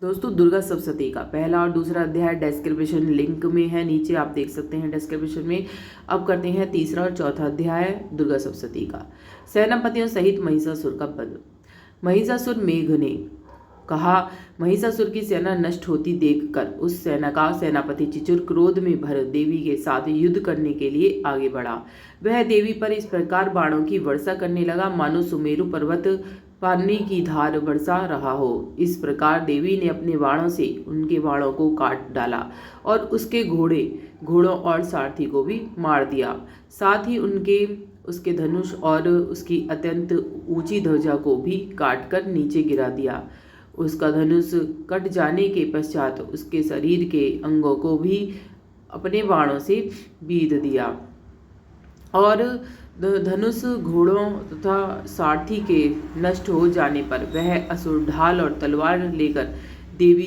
दोस्तों दुर्गा सप्तशती का पहला और दूसरा अध्याय डिस्क्रिप्शन लिंक में है, नीचे आप देख सकते हैं डिस्क्रिप्शन में। अब करते हैं तीसरा और चौथा अध्याय दुर्गा सप्तशती का। सेनापतियों सहित महिषासुर का वध। महिषासुर मेघ ने कहा, महिषासुर की सेना नष्ट होती देखकर उस सेना का सेनापति चिचुर क्रोध में भर देवी के साथ युद्ध करने के लिए आगे बढ़ा। वह देवी पर इस प्रकार बाणों की वर्षा करने लगा मानो सुमेरु पर्वत पानी की धार बरसा रहा हो। इस प्रकार देवी ने अपने बाणों से उनके बाणों को काट डाला और उसके घोड़ों और सारथी को भी मार दिया। साथ ही उसके धनुष और उसकी अत्यंत ऊंची ध्वजा को भी काटकर नीचे गिरा दिया। उसका धनुष कट जाने के पश्चात उसके शरीर के अंगों को भी अपने बाणों से बीध दिया और धनुष घोड़ों तथा सारथी के नष्ट हो जाने पर वह असुर ढाल और तलवार लेकर देवी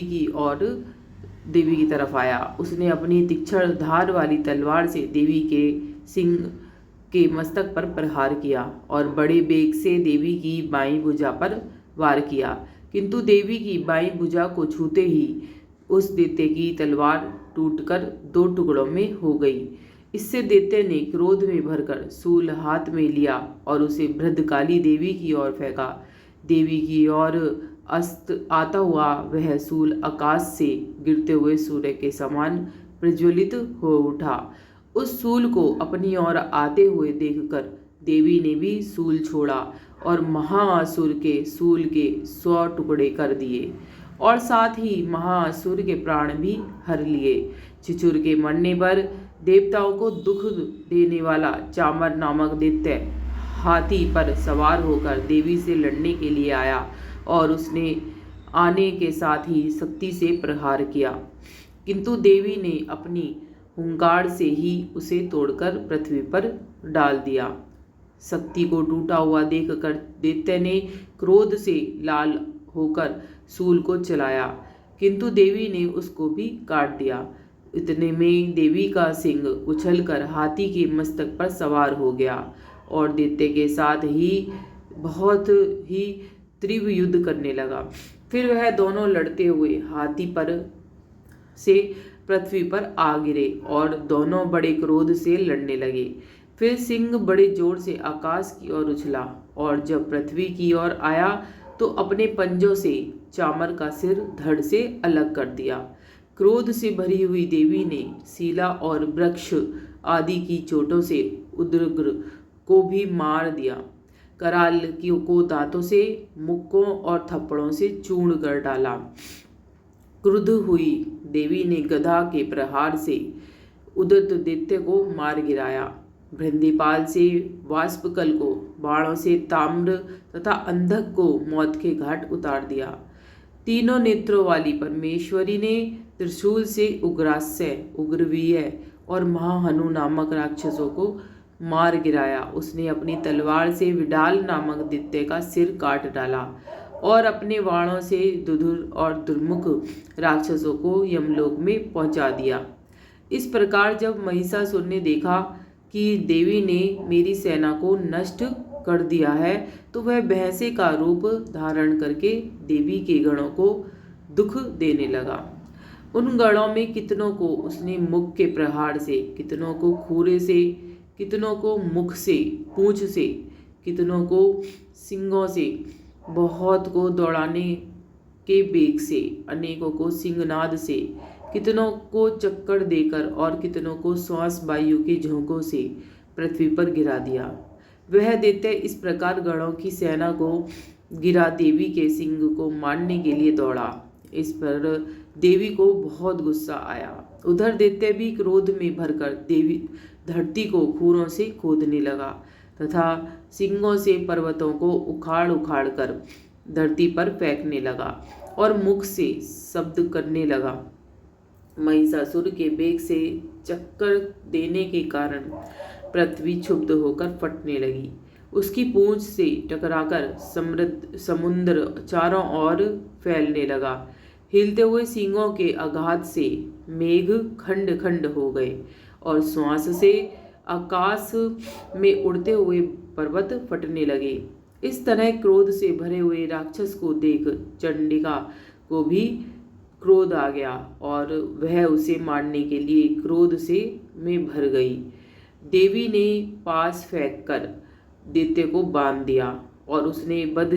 की तरफ आया। उसने अपनी तीक्ष्ण धार वाली तलवार से देवी के सिंह के मस्तक पर प्रहार किया और बड़े बेग से देवी की बाईं भुजा पर वार किया, किंतु देवी की बाईं भुजा को छूते ही उस दैत्य की तलवार टूटकर दो टुकड़ों में हो गई। इससे दैत्य ने क्रोध में भरकर शूल हाथ में लिया और उसे भद्रकाली देवी की ओर फेंका। देवी की ओर अस्त आता हुआ वह शूल आकाश से गिरते हुए सूर्य के समान प्रज्वलित हो उठा। उस शूल को अपनी ओर आते हुए देखकर देवी ने भी शूल छोड़ा और महाअसुर के शूल के 100 टुकड़े कर दिए और साथ ही महाअसुर के प्राण भी हर लिए। चिचुर के मरने पर देवताओं को दुख देने वाला चामर नामक दैत्य हाथी पर सवार होकर देवी से लड़ने के लिए आया और उसने आने के साथ ही शक्ति से प्रहार किया, किंतु देवी ने अपनी हुंकार से ही उसे तोड़कर पृथ्वी पर डाल दिया। शक्ति को टूटा हुआ देखकर दैत्य ने क्रोध से लाल होकर शूल को चलाया, किंतु देवी ने उसको भी काट दिया। इतने में देवी का सिंह उछलकर हाथी के मस्तक पर सवार हो गया और दैत्य के साथ ही बहुत ही तीव्र युद्ध करने लगा। फिर वह दोनों लड़ते हुए हाथी पर से पृथ्वी पर आ गिरे और दोनों बड़े क्रोध से लड़ने लगे। फिर सिंह बड़े जोर से आकाश की ओर उछला और जब पृथ्वी की ओर आया तो अपने पंजों से चामर का सिर धड़ से अलग कर दिया। क्रोध से भरी हुई देवी ने शीला और वृक्ष आदि की चोटों से उद्ग्र को भी मार दिया। कराल को दांतों से, मुक्कों और थप्पड़ों से चूर्ण कर डाला। क्रुद्ध हुई देवी ने गदा के प्रहार से उद्यत दैत्य को मार गिराया। बृंदीपाल से वाष्पकल को बाणों से ताम्र तथा अंधक को मौत के घाट उतार दिया। तीनों नेत्रों वाली परमेश्वरी ने त्रिशूल से उग्रास्य, उग्रवीर्य और महाहनु नामक राक्षसों को मार गिराया। उसने अपनी तलवार से विडाल नामक दैत्य का सिर काट डाला और अपने बाणों से दुधुर और दुर्मुख राक्षसों को यमलोक में पहुंचा दिया। इस प्रकार जब महिषासुर ने देखा कि देवी ने मेरी सेना को नष्ट कर दिया है तो वह भैंसे का रूप धारण करके देवी के गणों को दुख देने लगा। उन गणों में कितनों को उसने मुख के प्रहार से, कितनों को खूरे से, कितनों को मुख से, पूंछ से, कितनों को सिंगों से, बहुत को दौड़ाने के बेग से, अनेकों को सिंहनाद से, कितनों को चक्कर देकर और कितनों को श्वास वायु के झोंकों से पृथ्वी पर गिरा दिया। वह दैत्य इस प्रकार गणों की सेना को गिरा देवी के सिंह को मारने के लिए दौड़ा। इस पर देवी को बहुत गुस्सा आया। उधर दैत्य भी क्रोध में भरकर देवी धरती को खूरों से खोदने लगा तथा सिंगों से पर्वतों को उखाड़ उखाड़ कर धरती पर फेंकने लगा और मुख से शब्द करने लगा। महिषासुर के बेग से चक्कर देने के कारण पृथ्वी क्षुब्ध होकर फटने लगी। उसकी पूंछ से टकराकर समुद्र चारों ओर फैलने लगा। हिलते हुए सींगों के आघात से मेघ खंड खंड हो गए और श्वास से आकाश में उड़ते हुए पर्वत फटने लगे। इस तरह क्रोध से भरे हुए राक्षस को देख चंडिका को भी क्रोध आ गया और वह उसे मारने के लिए क्रोध से में भर गई। देवी ने पास फेंककर दैत्य को बांध दिया और उसने बंध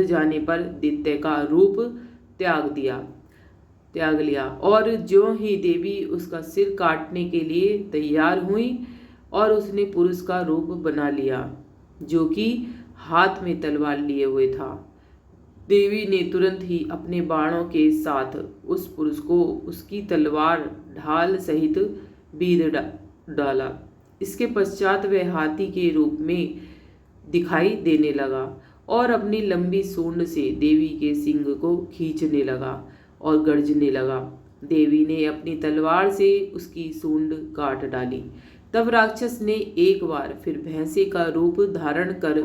जाने पर दैत्य का रूप त्याग लिया। और ज्यों ही देवी उसका सिर काटने के लिए तैयार हुई और उसने पुरुष का रूप बना लिया, जो कि हाथ में तलवार लिए हुए था। देवी ने तुरंत ही अपने बाणों के साथ उस पुरुष को उसकी तलवार ढाल सहित बीध डाला। इसके पश्चात वह हाथी के रूप में दिखाई देने लगा और अपनी लंबी सूंड से देवी के सिंग को खींचने लगा और गर्जने लगा। देवी ने अपनी तलवार से उसकी सूंड काट डाली। तब राक्षस ने एक बार फिर भैंसे का रूप धारण कर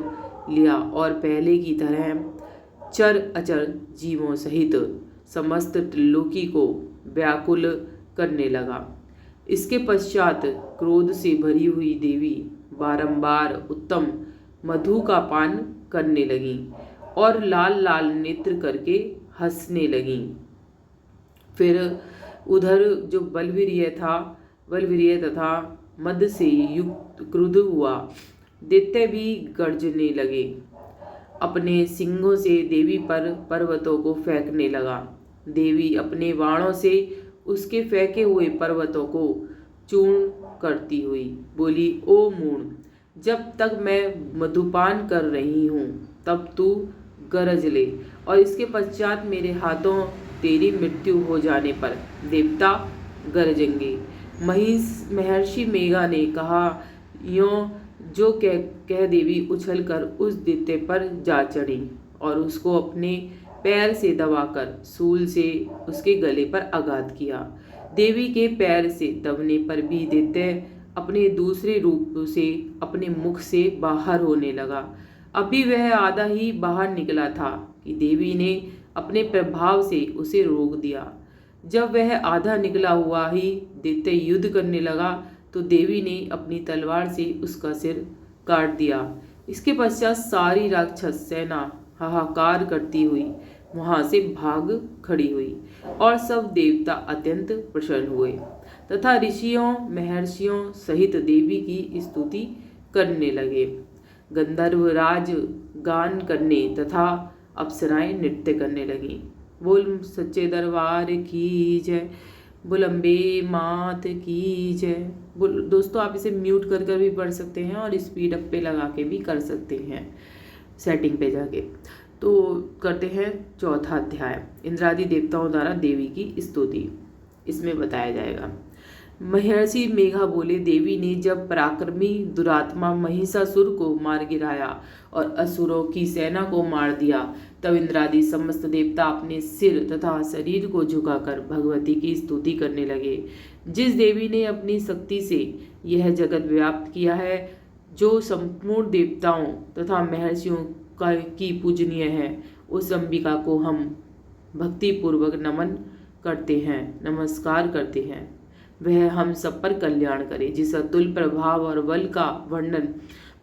लिया और पहले की तरह चर अचर जीवों सहित समस्त त्रिलोकी को व्याकुल करने लगा। इसके पश्चात क्रोध से भरी हुई देवी बारंबार उत्तम मधु का पान करने लगी और लाल लाल नेत्र करके हंसने लगी। फिर उधर जो बलवीर्य तथा मद से युक्त क्रुद्ध हुआ दैत्य भी गर्जने लगे। अपने सिंगों से देवी पर पर्वतों को फेंकने लगा। देवी अपने बाणों से उसके फेंके हुए पर्वतों को चूर्ण करती हुई बोली, ओ मूढ़, जब तक मैं मधुपान कर रही हूँ तब तू गरज ले, और इसके पश्चात मेरे हाथों तेरी मृत्यु हो जाने पर देवता गरजेंगे। महर्षि मेघा ने कहा, यों जो कह देवी उछलकर उस दैत्य पर जा चढ़ी और उसको अपने पैर से दबाकर सूल से उसके गले पर आघात किया। देवी के पैर से दबने पर भी दैत्य अपने दूसरे रूप से अपने मुख से बाहर होने लगा। अभी वह आधा ही बाहर निकला था कि देवी ने अपने प्रभाव से उसे रोक दिया। जब वह आधा निकला हुआ ही दैत्य युद्ध करने लगा तो देवी ने अपनी तलवार से उसका सिर काट दिया। इसके पश्चात सारी राक्षस सेना हाहाकार करती हुई वहां से भाग खड़ी हुई और सब देवता अत्यंत प्रसन्न हुए तथा ऋषियों महर्षियों सहित देवी की स्तुति करने लगे। गंधर्व राज गान करने तथा अप्सराएं नृत्य करने लगी। बोल सच्चे दरबार की जय, बोल अम्बे मात की जय। दोस्तों आप इसे म्यूट कर भी पढ़ सकते हैं और स्पीड अप पे लगा के भी कर सकते हैं सेटिंग पे जाके। तो करते हैं चौथा अध्याय, इंद्रादि देवताओं द्वारा देवी की स्तुति। इसमें बताया जाएगा। महर्षि मेघा बोले, देवी ने जब पराक्रमी दुरात्मा महिषासुर को मार गिराया और असुरों की सेना को मार दिया, तब इंद्रादि समस्त देवता अपने सिर तथा शरीर को झुकाकर भगवती की स्तुति करने लगे। जिस देवी ने अपनी शक्ति से यह जगत व्याप्त किया है, जो संपूर्ण देवताओं तथा महर्षियों की पूजनीय है, उस अंबिका को हम भक्ति पूर्वक नमस्कार करते हैं। वह हम सब पर कल्याण करे। जिस अतुल प्रभाव और बल का वर्णन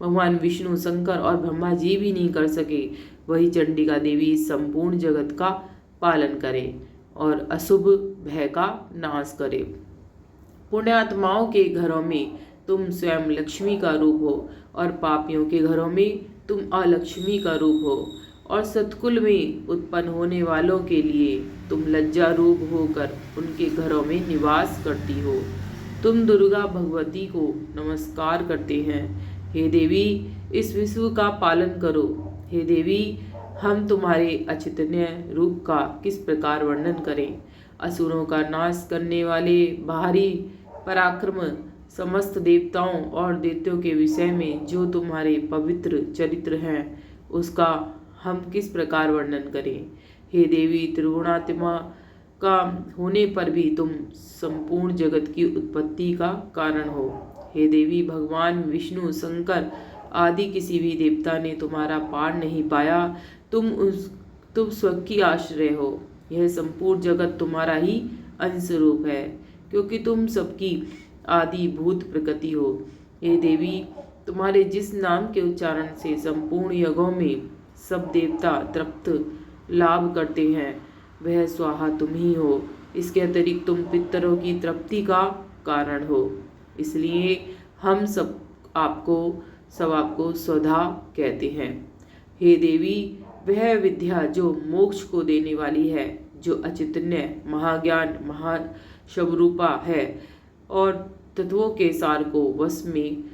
भगवान विष्णु, शंकर और ब्रह्मा जी भी नहीं कर सके, वही चंडिका देवी संपूर्ण जगत का पालन करे और अशुभ भय का नाश करे। पुण्यात्माओं के घरों में तुम स्वयं लक्ष्मी का रूप हो और पापियों के घरों में तुम अलक्ष्मी का रूप हो, और सतकुल में उत्पन्न होने वालों के लिए तुम लज्जा रूप होकर उनके घरों में निवास करती हो। तुम दुर्गा भगवती को नमस्कार करते हैं। हे देवी, इस विश्व का पालन करो। हे देवी, हम तुम्हारे अचिंतनीय रूप का किस प्रकार वर्णन करें। असुरों का नाश करने वाले भारी पराक्रम समस्त देवताओं और दैत्यों के विषय में जो तुम्हारे पवित्र चरित्र हैं, उसका हम किस प्रकार वर्णन करें। हे देवी, त्रिगुणात्मा का होने पर भी तुम संपूर्ण जगत की उत्पत्ति का कारण हो। हे देवी, भगवान विष्णु, शंकर आदि किसी भी देवता ने तुम्हारा पार नहीं पाया। तुम स्वर्ग की आश्रय हो। यह संपूर्ण जगत तुम्हारा ही अंश रूप है, क्योंकि तुम सबकी आदि भूत प्रकृति हो। हे देवी, तुम्हारे जिस नाम के उच्चारण से संपूर्ण यज्ञों में सब देवता तृप्त लाभ करते हैं, वह स्वाहा तुम ही हो। इसके अतिरिक्त तुम पितरों की तृप्ति का कारण हो, इसलिए हम सब आपको स्वधा कहते हैं। हे देवी, वह विद्या जो मोक्ष को देने वाली है, जो अचिंत्य महाज्ञान महाशबरूपा है और तत्वों के सार को वश में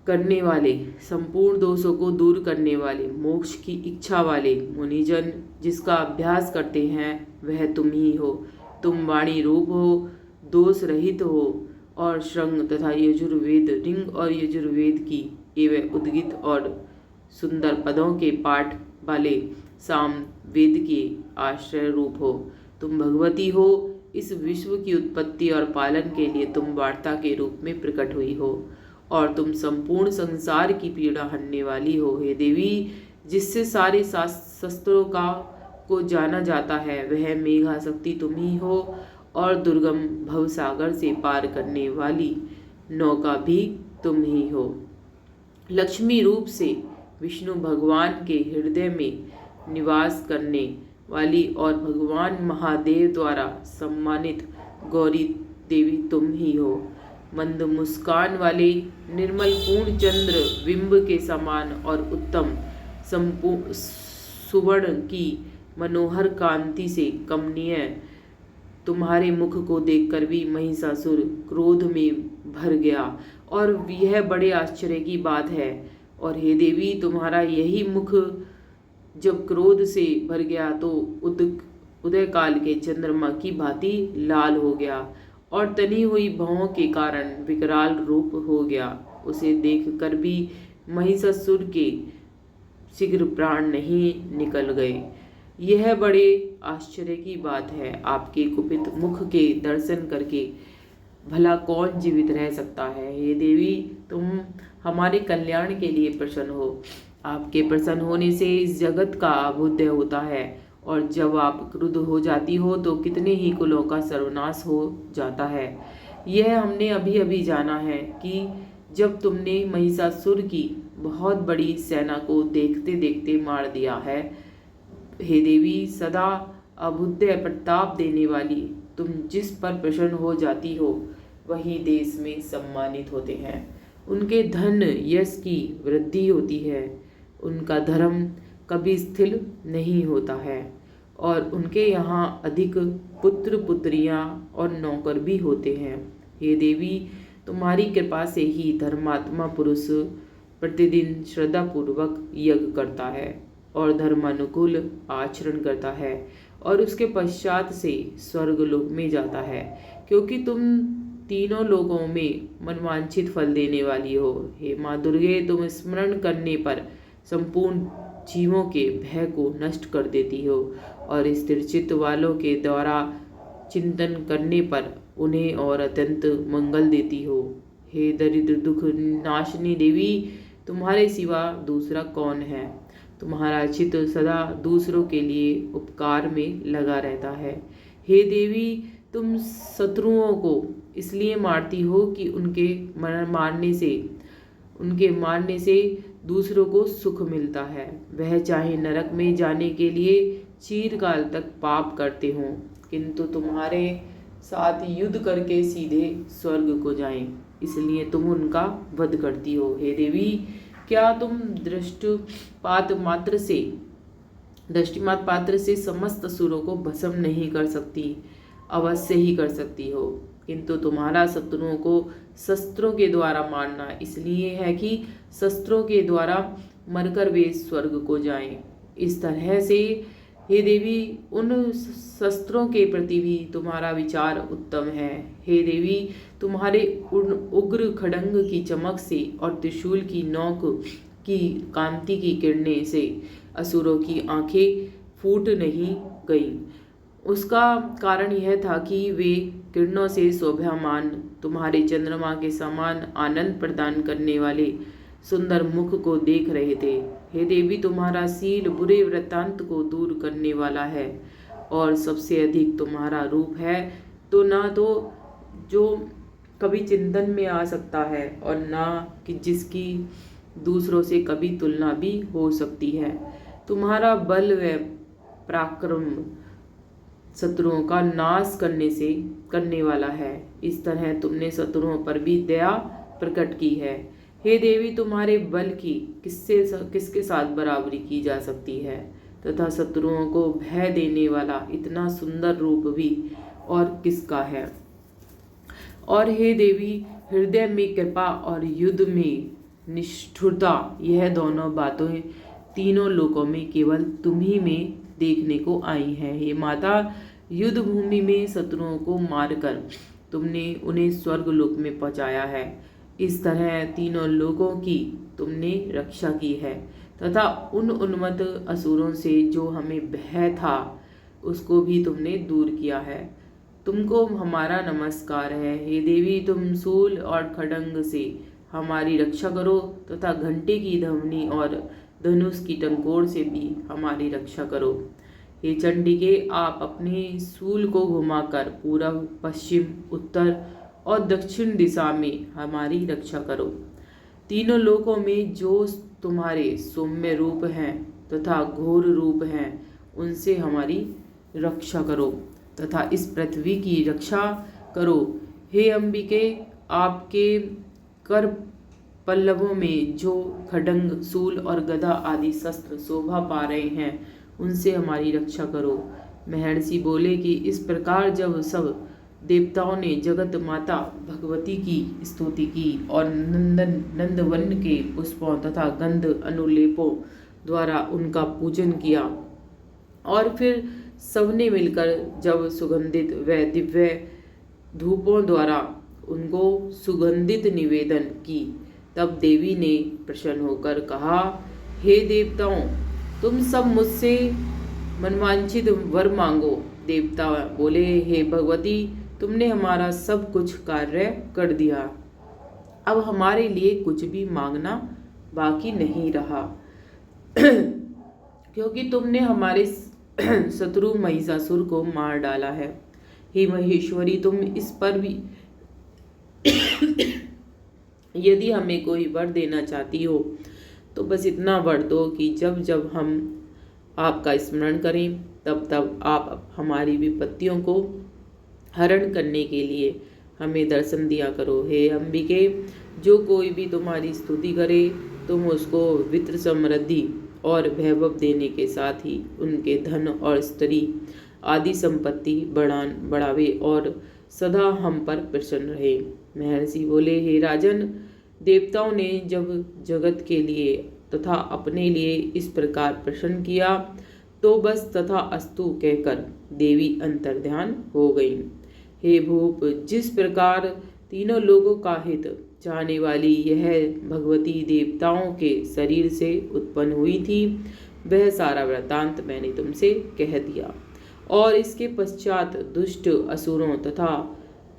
करने वाले, संपूर्ण दोषों को दूर करने वाले, मोक्ष की इच्छा वाले मुनिजन जिसका अभ्यास करते हैं, वह तुम ही हो। तुम वाणी रूप हो, दोष रहित हो और श्रृंग तथा यजुर्वेद, रिंग और यजुर्वेद की एवं उद्गित और सुंदर पदों के पाठ वाले साम वेद के आश्रय रूप हो। तुम भगवती हो, इस विश्व की उत्पत्ति और पालन के लिए तुम वार्ता के रूप में प्रकट हुई हो और तुम संपूर्ण संसार की पीड़ा हरने वाली हो। हे देवी, जिससे सारे शस्त्रों को जाना जाता है, वह मेघा शक्ति तुम ही हो और दुर्गम भवसागर से पार करने वाली नौका भी तुम ही हो। लक्ष्मी रूप से विष्णु भगवान के हृदय में निवास करने वाली और भगवान महादेव द्वारा सम्मानित गौरी देवी तुम ही हो। मंद मुस्कान वाले निर्मल पूर्ण चंद्र बिंब के समान और उत्तम सुवर्ण की मनोहर कांति से कमनीय तुम्हारे मुख को देखकर भी महिषासुर क्रोध में भर गया, और यह बड़े आश्चर्य की बात है। और हे देवी, तुम्हारा यही मुख जब क्रोध से भर गया तो उदय काल के चंद्रमा की भांति लाल हो गया और तनी हुई भौं के कारण विकराल रूप हो गया। उसे देखकर भी महिषासुर के शीघ्र प्राण नहीं निकल गए। यह बड़े आश्चर्य की बात है। आपके कुपित मुख के दर्शन करके भला कौन जीवित रह सकता है। हे देवी, तुम हमारे कल्याण के लिए प्रसन्न हो। आपके प्रसन्न होने से इस जगत का अभ्युदय होता है, और जब आप क्रुद्ध हो जाती हो तो कितने ही कुलों का सर्वनाश हो जाता है। यह हमने अभी अभी जाना है कि जब तुमने महिषासुर की बहुत बड़ी सेना को देखते देखते मार दिया है। हे देवी, सदा अभ्युदय प्रताप देने वाली तुम जिस पर प्रसन्न हो जाती हो, वही देश में सम्मानित होते हैं। उनके धन यश की वृद्धि होती है, उनका धर्म कभी स्थिर नहीं होता है, और उनके यहाँ अधिक पुत्र पुत्रियाँ और नौकर भी होते हैं। हे देवी, तुम्हारी कृपा से ही धर्मात्मा पुरुष प्रतिदिन श्रद्धापूर्वक यज्ञ करता है और धर्मानुकूल आचरण करता है, और उसके पश्चात से स्वर्ग लोक में जाता है, क्योंकि तुम तीनों लोगों में मनवांछित फल देने वाली हो। हे माँ दुर्गे, तुम स्मरण करने पर संपूर्ण जीवों के भय को नष्ट कर देती हो, और स्थिर चित्त वालों के द्वारा चिंतन करने पर उन्हें और अत्यंत मंगल देती हो। हे दरिद्र दुख नाशिनी देवी, तुम्हारे सिवा दूसरा कौन है। तुम्हारा चित्त सदा दूसरों के लिए उपकार में लगा रहता है। हे देवी, तुम शत्रुओं को इसलिए मारती हो कि उनके मारने से दूसरों को सुख मिलता है। वह चाहे नरक में जाने के लिए चिरकाल तक पाप करते हों, किंतु तुम्हारे साथ युद्ध करके सीधे स्वर्ग को जाएं, इसलिए तुम उनका वध करती हो। हे देवी, क्या तुम दृष्टिपात मात्र से समस्त असुरों को भस्म नहीं कर सकती? अवश्य ही कर सकती हो, किंतु तुम्हारा शत्रुओं को शस्त्रों के द्वारा मारना इसलिए है कि शस्त्रों के द्वारा मरकर वे स्वर्ग को जाएं। इस तरह से हे देवी, उन शस्त्रों के प्रति भी तुम्हारा विचार उत्तम है। हे देवी, तुम्हारे उग्र खड्ग की चमक से और त्रिशूल की नोक की कांति की किरणें से असुरों की आंखें फूट नहीं गईं। उसका कारण यह था कि वे किरणों से शोभायमान तुम्हारे चंद्रमा के समान आनंद प्रदान करने वाले सुंदर मुख को देख रहे थे। हे देवी, तुम्हारा शील बुरे वृत्तांत को दूर करने वाला है, और सबसे अधिक तुम्हारा रूप है तो ना तो जो कभी चिंतन में आ सकता है, और ना कि जिसकी दूसरों से कभी तुलना भी हो सकती है। तुम्हारा बल व पराक्रम शत्रुओं का नाश करने वाला है। इस तरह तुमने शत्रुओं पर भी दया प्रकट की है। हे देवी, तुम्हारे बल की किसके साथ बराबरी की जा सकती है, तथा शत्रुओं को भय देने वाला इतना सुंदर रूप भी और किसका है। और हे देवी, हृदय में कृपा और युद्ध में निष्ठुरता, यह दोनों बातें तीनों लोकों में केवल तुम्ही में देखने को आई हैं। हे माता, युद्ध भूमि में शत्रुओं को मारकर तुमने उन्हें स्वर्ग लोक में पहुंचाया है। इस तरह तीनों लोगों की तुमने रक्षा की है, तथा उन उन्मत्त असुरों से जो हमें भय था उसको भी तुमने दूर किया है। तुमको हमारा नमस्कार है। हे देवी, तुम शूल और खड्ग से हमारी रक्षा करो, तथा घंटे की ध्वनि और धनुष की टंकोर से भी हमारी रक्षा करो। हे चंडिके, आप अपने शूल को घुमाकर पूर्व, पश्चिम, उत्तर और दक्षिण दिशा में हमारी रक्षा करो। तीनों लोकों में जो तुम्हारे सौम्य रूप हैं तथा घोर रूप हैं, उनसे हमारी रक्षा करो, तथा इस पृथ्वी की रक्षा करो। हे अंबिके, आपके कर पल्लवों में जो खड्ग, शूल और गदा आदि शस्त्र शोभा पा रहे हैं, उनसे हमारी रक्षा करो। महर्षि बोले कि इस प्रकार जब सब देवताओं ने जगत माता भगवती की स्तुति की और नंदवन के पुष्पों तथा गंध अनुलेपों द्वारा उनका पूजन किया, और फिर सबने मिलकर जब सुगंधित व दिव्य धूपों द्वारा उनको सुगंधित निवेदन की, तब देवी ने प्रसन्न होकर कहा, हे देवताओं, तुम सब मुझसे मनवांछित वर मांगो। देवता बोले, हे भगवती, तुमने हमारा सब कुछ कार्य कर दिया, अब हमारे लिए कुछ भी मांगना बाकी नहीं रहा क्योंकि तुमने हमारे शत्रु महिषासुर को मार डाला है। हे महेश्वरी, तुम इस पर भी यदि हमें कोई वर देना चाहती हो तो बस इतना वर दो कि जब जब हम आपका स्मरण करें तब तब आप हमारी विपत्तियों को हरण करने के लिए हमें दर्शन दिया करो। हे अंबिके, जो कोई भी तुम्हारी स्तुति करे, तुम उसको वित्त समृद्धि और वैभव देने के साथ ही उनके धन और स्त्री आदि संपत्ति बढ़ावे और सदा हम पर प्रसन्न रहे। महर्षि बोले, हे राजन, देवताओं ने जब जगत के लिए तथा अपने लिए इस प्रकार प्रसन्न किया तो बस तथा अस्तु कहकर देवी अंतर्ध्यान हो गई। हे भूप, जिस प्रकार तीनों लोगों का हित चाहने वाली यह भगवती देवताओं के शरीर से उत्पन्न हुई थी, वह सारा वृत्तांत मैंने तुमसे कह दिया। और इसके पश्चात दुष्ट असुरों तथा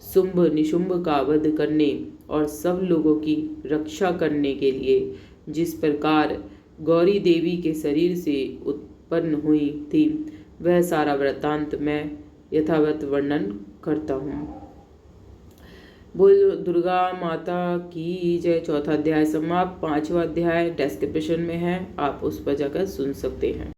शुंभ निशुंभ का वध करने और सब लोगों की रक्षा करने के लिए जिस प्रकार गौरी देवी के शरीर से उत्पन्न हुई थी, वह सारा वृत्तांत मैं यथावत वर्णन करता हूँ। बोल दुर्गा माता की जय। चौथा अध्याय समाप्त। 5वां अध्याय डिस्क्रिप्शन में है, आप उस पर जाकर सुन सकते हैं।